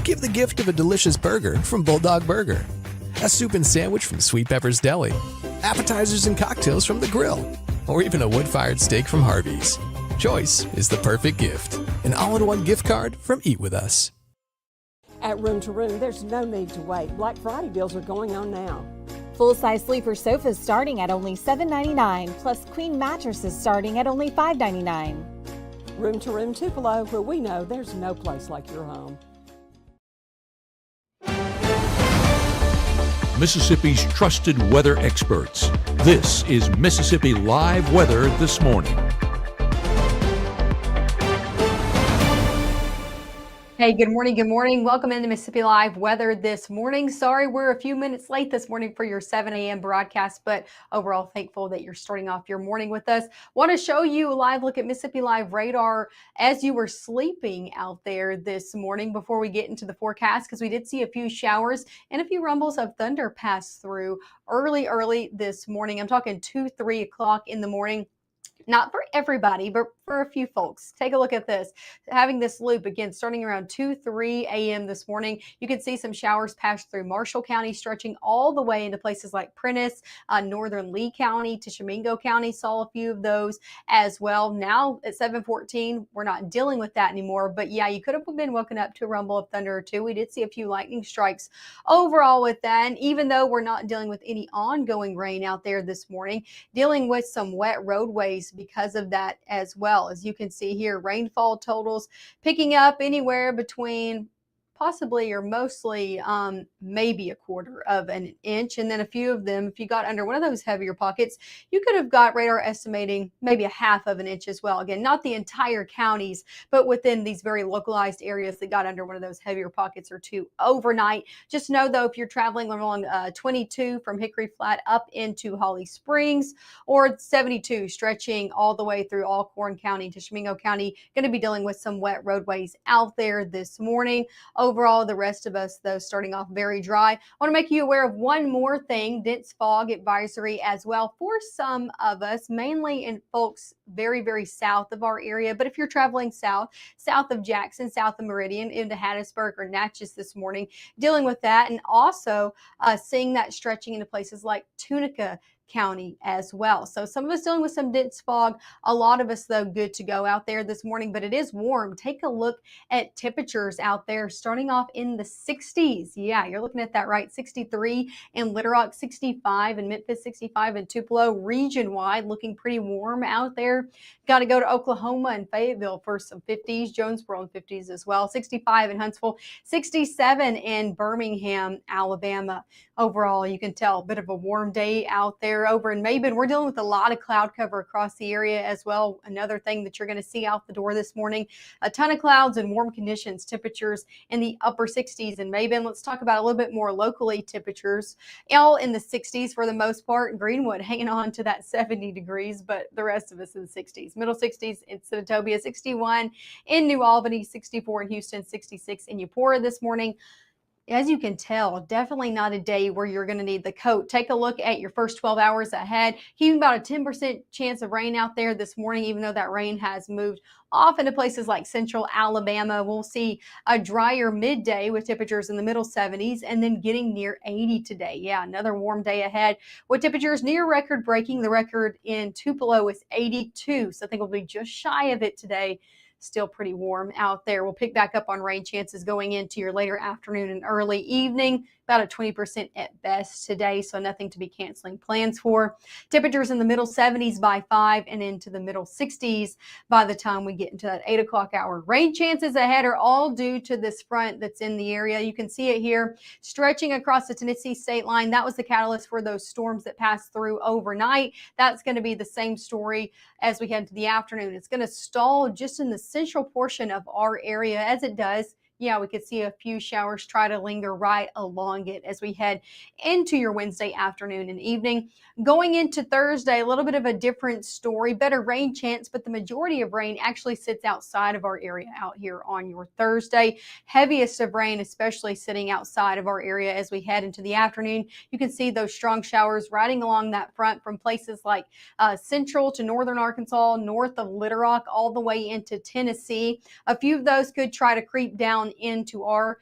Give the gift of a delicious burger from Bulldog Burger, a soup and sandwich from Sweet Pepper's Deli, appetizers and cocktails from The Grill, or even a wood-fired steak from Harvey's. Choice is the perfect gift. An all-in-one gift card from Eat With Us. At Room to Room, there's no need to wait. Black Friday deals are going on now. Full-size sleeper sofas starting at only $7.99, plus queen mattresses starting at only $5.99. Room to Room Tupelo, where we know there's no place like your home. Mississippi's trusted weather experts. This is Mississippi Live Weather This Morning. Hey, good morning. Good morning. Welcome into Mississippi Live Weather This Morning. Sorry, we're a few minutes late this morning for your 7 a.m. broadcast, but overall thankful that you're starting off your morning with us. Want to show you a live look at Mississippi Live radar as you were sleeping out there this morning before we get into the forecast, because we did see a few showers and a few rumbles of thunder pass through early this morning. I'm talking 2-3 o'clock in the morning. Not for everybody, but for a few folks. Take a look at this. Having this loop again, starting around 2-3 a.m. this morning, you can see some showers pass through Marshall County, stretching all the way into places like Prentiss, northern Lee County, Tishomingo County. Saw a few of those as well. Now at 7:14, we're not dealing with that anymore. But yeah, you could have been woken up to a rumble of thunder or two. We did see a few lightning strikes overall with that. And even though we're not dealing with any ongoing rain out there this morning, dealing with some wet roadways because of that as well. As you can see here, rainfall totals picking up anywhere between possibly or mostly maybe a quarter of an inch. And then a few of them, if you got under one of those heavier pockets, you could have got radar estimating maybe a half of an inch as well. Again, not the entire counties, but within these very localized areas that got under one of those heavier pockets or two overnight. Just know though, if you're traveling along 22 from Hickory Flat up into Holly Springs, or 72 stretching all the way through Alcorn County, Tishomingo County, going to be dealing with some wet roadways out there this morning. Overall, the rest of us, though, starting off very dry. I want to make you aware of one more thing, dense fog advisory as well for some of us, mainly in folks very south of our area. But if you're traveling south of Jackson, south of Meridian, into Hattiesburg or Natchez this morning, dealing with that, and also seeing that stretching into places like Tunica County as well. So some of us dealing with some dense fog, a lot of us though good to go out there this morning, but it is warm. Take a look at temperatures out there starting off in the 60s. Yeah, you're looking at that right. 63 in Little Rock, 65 in Memphis, 65 in Tupelo, region wide looking pretty warm out there. Got to go to Oklahoma and Fayetteville for some 50s, Jonesboro in 50s as well, 65 in Huntsville, 67 in Birmingham, Alabama. Overall, you can tell a bit of a warm day out there. Over in Mabin, we're dealing with a lot of cloud cover across the area as well. Another thing that you're going to see out the door this morning, a ton of clouds and warm conditions, temperatures in the upper 60s in Mabin. Let's talk about a little bit more locally temperatures. All in the 60s for the most part. Greenwood hanging on to that 70 degrees, but the rest of us in the 60s. Middle 60s in Senatobia, 61 in New Albany, 64 in Houston, 66 in Eupora this morning. As you can tell, definitely not a day where you're going to need the coat. Take a look at your first 12 hours ahead. Keeping about a 10% chance of rain out there this morning, even though that rain has moved off into places like central Alabama. We'll see a drier midday with temperatures in the middle 70s and then getting near 80 today. Yeah, another warm day ahead with temperatures near record breaking. The record in Tupelo is 82, so I think we'll be just shy of it today. Still pretty warm out there. We'll pick back up on rain chances going into your later afternoon and early evening. About a 20% at best today, so nothing to be canceling plans for. Temperatures in the middle 70s by 5 and into the middle 60s by the time we get into that 8 o'clock hour. Rain chances ahead are all due to this front that's in the area. You can see it here stretching across the Tennessee state line. That was the catalyst for those storms that passed through overnight. That's going to be the same story as we head into the afternoon. It's going to stall just in the central portion of our area as it does. Yeah, we could see a few showers try to linger right along it as we head into your Wednesday afternoon and evening. Going into Thursday, a little bit of a different story, better rain chance, but the majority of rain actually sits outside of our area out here on your Thursday. Heaviest of rain, especially sitting outside of our area as we head into the afternoon. You can see those strong showers riding along that front from places like central to northern Arkansas, north of Little Rock, all the way into Tennessee. A few of those could try to creep down into our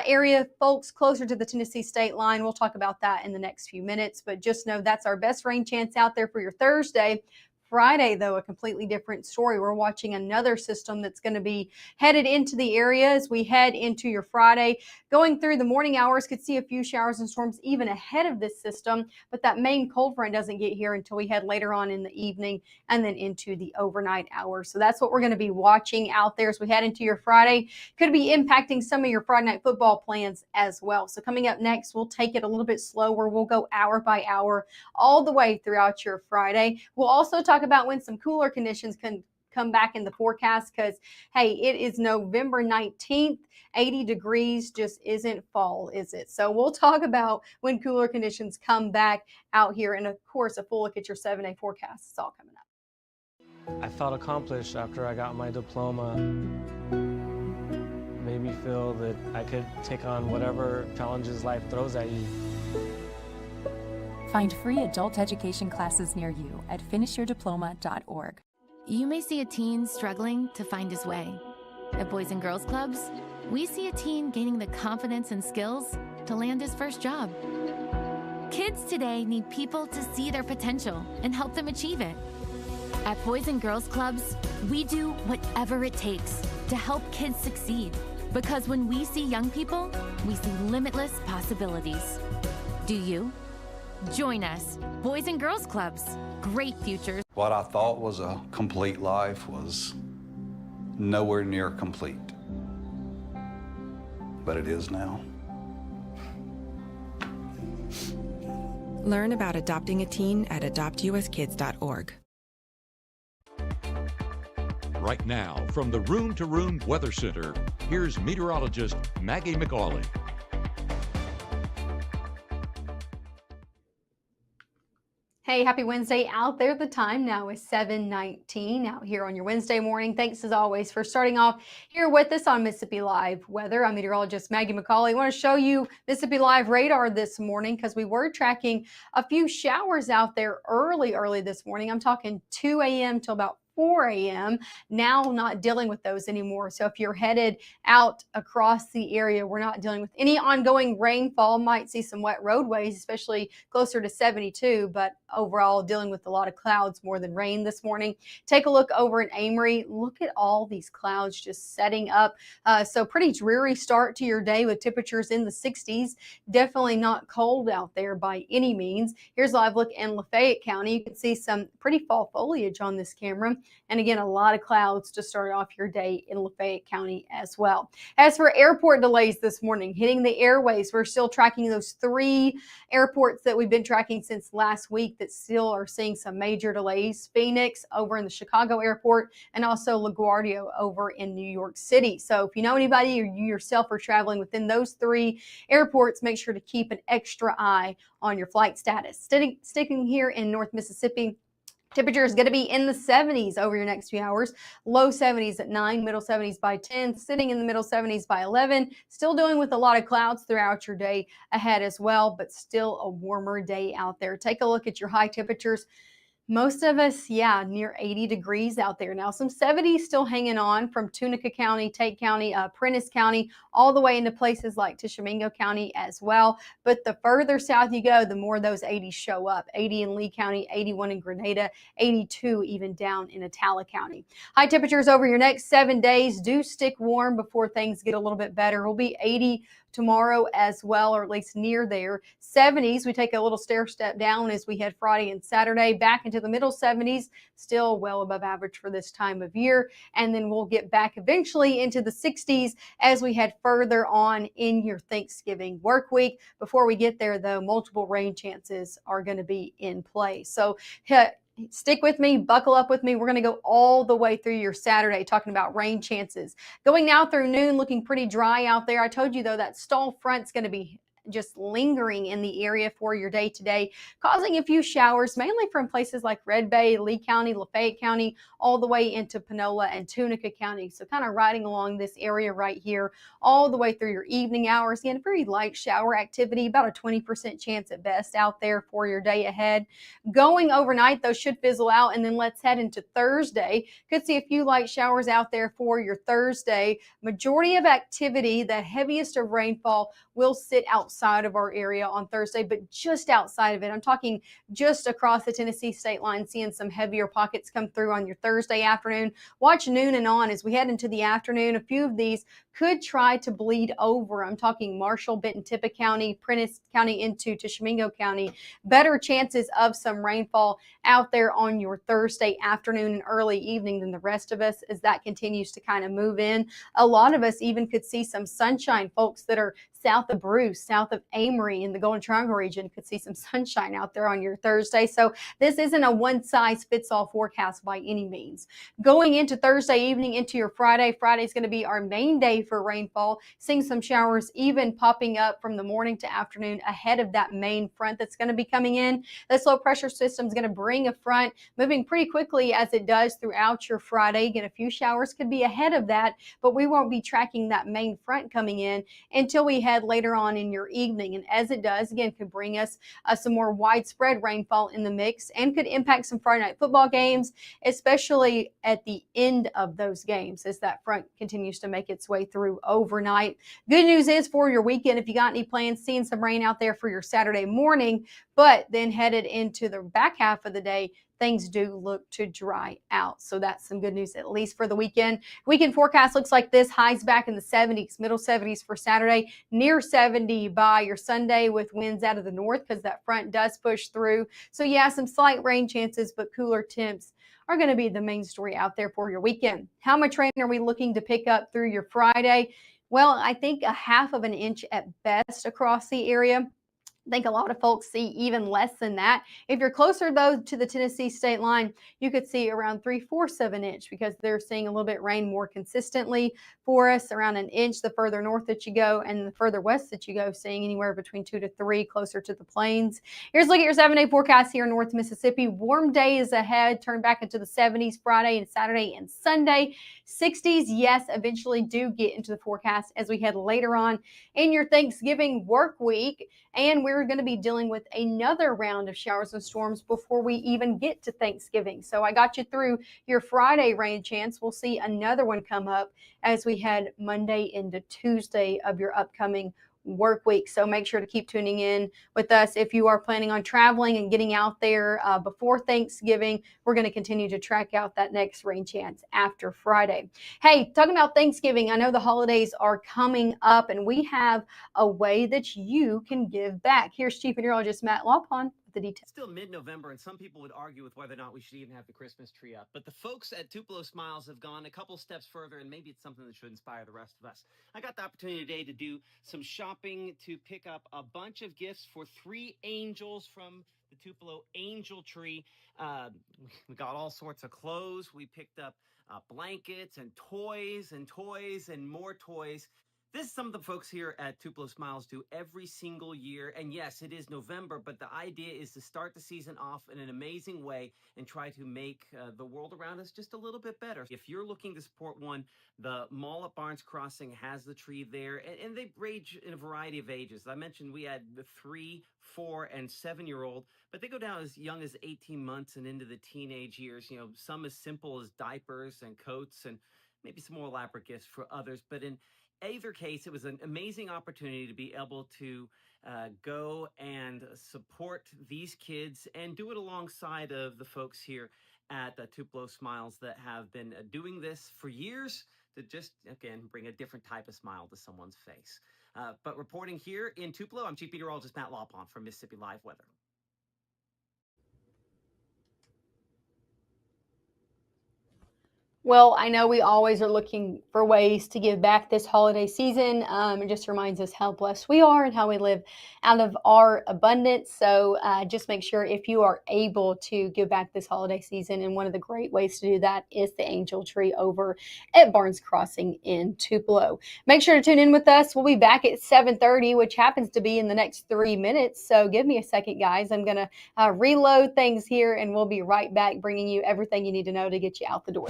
area, folks closer to the Tennessee state line. We'll talk about that in the next few minutes, but just know that's our best rain chance out there for your Thursday. Friday, though, a completely different story. We're watching another system that's going to be headed into the area as we head into your Friday. Going through the morning hours, could see a few showers and storms even ahead of this system, but that main cold front doesn't get here until we head later on in the evening and then into the overnight hours. So that's what we're going to be watching out there as we head into your Friday. Could be impacting some of your Friday night football plans as well. So coming up next, we'll take it a little bit slower. We'll go hour by hour all the way throughout your Friday. We'll also talk about when some cooler conditions can come back in the forecast because, hey, it is November 19th. 80 degrees just isn't fall, is it? So we'll talk about when cooler conditions come back out here. And, of course, a full look at your 7-day forecast. It's all coming up. I felt accomplished after I got my diploma. Made me feel that I could take on whatever challenges life throws at you. Find free adult education classes near you at finishyourdiploma.org. You may see a teen struggling to find his way. At Boys and Girls Clubs, we see a teen gaining the confidence and skills to land his first job. Kids today need people to see their potential and help them achieve it. At Boys and Girls Clubs, we do whatever it takes to help kids succeed. Because when we see young people, we see limitless possibilities. Do you? Join us, Boys and Girls Clubs. Great futures. What I thought was a complete life was nowhere near complete. But it is now. Learn about adopting a teen at adoptuskids.org. Right now, from the Room to Room Weather Center, here's meteorologist Maggye McAuley. Hey, happy Wednesday out there. The time now is 7:19 out here on your Wednesday morning. Thanks as always for starting off here with us on Mississippi Live Weather. I'm meteorologist Maggye McAuley. I want to show you Mississippi Live radar this morning because we were tracking a few showers out there early this morning. I'm talking 2 a.m. till about 4 a.m. Now not dealing with those anymore. So if you're headed out across the area, we're not dealing with any ongoing rainfall. Might see some wet roadways, especially closer to 72, but overall dealing with a lot of clouds more than rain this morning. Take a look over in Amory. Look at all these clouds just setting up. So pretty dreary start to your day with temperatures in the 60s. Definitely not cold out there by any means. Here's a live look in Lafayette County. You can see some pretty fall foliage on this camera. And again, a lot of clouds to start off your day in Lafayette County as well. As for airport delays this morning, hitting the airways, we're still tracking those 3 airports that we've been tracking since last week that still are seeing some major delays. Phoenix over in the Chicago airport and also LaGuardia over in New York City. So if you know anybody or you yourself are traveling within those 3 airports, make sure to keep an extra eye on your flight status. Sticking here in North Mississippi, temperature is going to be in the 70s over your next few hours. Low 70s at 9, middle 70s by 10, sitting in the middle 70s by 11. Still doing with a lot of clouds throughout your day ahead as well, but still a warmer day out there. Take a look at your high temperatures. Most of us, near 80 degrees out there. Now, some 70s still hanging on from Tunica County, Tate County, Prentiss County, all the way into places like Tishomingo County as well. But the further south you go, the more those 80s show up. 80 in Lee County, 81 in Grenada, 82 even down in Attala County. High temperatures over your next 7 days. Do stick warm before things get a little bit better. It'll be 80 tomorrow as well, or at least near there. 70s, we take a little stair step down as we head Friday and Saturday back into the middle 70s, still well above average for this time of year. And then we'll get back eventually into the 60s as we head further on in your Thanksgiving work week. Before we get there, though, multiple rain chances are going to be in play. So stick with me, buckle up with me. We're going to go all the way through your Saturday talking about rain chances. Going now through noon, looking pretty dry out there. I told you, though, that stall front's going to be just lingering in the area for your day today, causing a few showers, mainly from places like Red Bay, Lee County, Lafayette County, all the way into Panola and Tunica County. So kind of riding along this area right here all the way through your evening hours. Again, very light shower activity, about a 20% chance at best out there for your day ahead. Going overnight, those should fizzle out. And then let's head into Thursday. Could see a few light showers out there for your Thursday. Majority of activity, the heaviest of rainfall, will sit outside of our area on Thursday, but just outside of it. I'm talking just across the Tennessee state line, seeing some heavier pockets come through on your Thursday afternoon. Watch noon and on as we head into the afternoon. A few of these could try to bleed over. I'm talking Marshall, Benton, Tippah County, Prentiss County into Tishomingo County. Better chances of some rainfall out there on your Thursday afternoon and early evening than the rest of us as that continues to kind of move in. A lot of us even could see some sunshine. Folks that are south of Bruce, south of Amory in the Golden Triangle region could see some sunshine out there on your Thursday. So this isn't a one-size-fits-all forecast by any means. Going into Thursday evening into your Friday, Friday is going to be our main day for rainfall, seeing some showers even popping up from the morning to afternoon ahead of that main front that's going to be coming in. This low pressure system is going to bring a front moving pretty quickly as it does throughout your Friday. Again, a few showers could be ahead of that, but we won't be tracking that main front coming in until we head later on in your evening. And as it does, again, could bring us some more widespread rainfall in the mix and could impact some Friday night football games, especially at the end of those games as that front continues to make its way through overnight. Good news is for your weekend, if you got any plans, seeing some rain out there for your Saturday morning, but then headed into the back half of the day, things do look to dry out. So that's some good news, at least for the weekend. Weekend forecast looks like this. Highs back in the 70s, middle 70s for Saturday, near 70 by your Sunday with winds out of the north because that front does push through. So yeah, some slight rain chances, but cooler temps are going to be the main story out there for your weekend. How much rain are we looking to pick up through your Friday? Well, I think a half of an inch at best across the area. I think a lot of folks see even less than that. If you're closer, though, to the Tennessee state line, you could see around 3/4 of an inch because they're seeing a little bit rain more consistently for us, around an inch the further north that you go, and the further west that you go, seeing anywhere between 2 to 3 closer to the plains. Here's a look at your 7-day forecast here in North Mississippi. Warm days ahead, turn back into the 70s Friday and Saturday and Sunday. 60s, yes, eventually do get into the forecast as we head later on in your Thanksgiving work week. And we're going to be dealing with another round of showers and storms before we even get to Thanksgiving. So I got you through your Friday rain chance. We'll see another one come up as we head Monday into Tuesday of your upcoming work week. So make sure to keep tuning in with us if you are planning on traveling and getting out there before Thanksgiving. We're going to continue to track out that next rain chance after Friday. Hey, talking about Thanksgiving, I know the holidays are coming up and we have a way that you can give back. Here's Chief Meteorologist Matt Lawpon with the details. Still mid-November, and some people would argue with whether or not we should even have the Christmas tree up. But the folks at Tupelo Smiles have gone a couple steps further, and maybe it's something that should inspire the rest of us. I got the opportunity today to do some shopping to pick up a bunch of gifts for 3 angels from the Tupelo Angel Tree. We got all sorts of clothes. We picked up blankets and toys and more toys. This is some of the folks here at Tupelo Smiles do every single year. And yes, it is November, but the idea is to start the season off in an amazing way and try to make the world around us just a little bit better. If you're looking to support one, the mall at Barnes Crossing has the tree there, and they range in a variety of ages. I mentioned we had the 3, 4, and 7-year-old, but they go down as young as 18 months and into the teenage years. You know, some as simple as diapers and coats and maybe some more elaborate gifts for others. But in either case, it was an amazing opportunity to be able to go and support these kids and do it alongside of the folks here at Tupelo Smiles that have been doing this for years to just, again, bring a different type of smile to someone's face. But reporting here in Tupelo, I'm Chief Meteorologist Matt Lawpon from Mississippi Live Weather. Well, I know we always are looking for ways to give back this holiday season. It just reminds us how blessed we are and how we live out of our abundance. So just make sure if you are able to give back this holiday season. And one of the great ways to do that is the Angel Tree over at Barnes Crossing in Tupelo. Make sure to tune in with us. We'll be back at 7:30, which happens to be in the next 3 minutes. So give me a second, guys. I'm going to reload things here, and we'll be right back bringing you everything you need to know to get you out the door.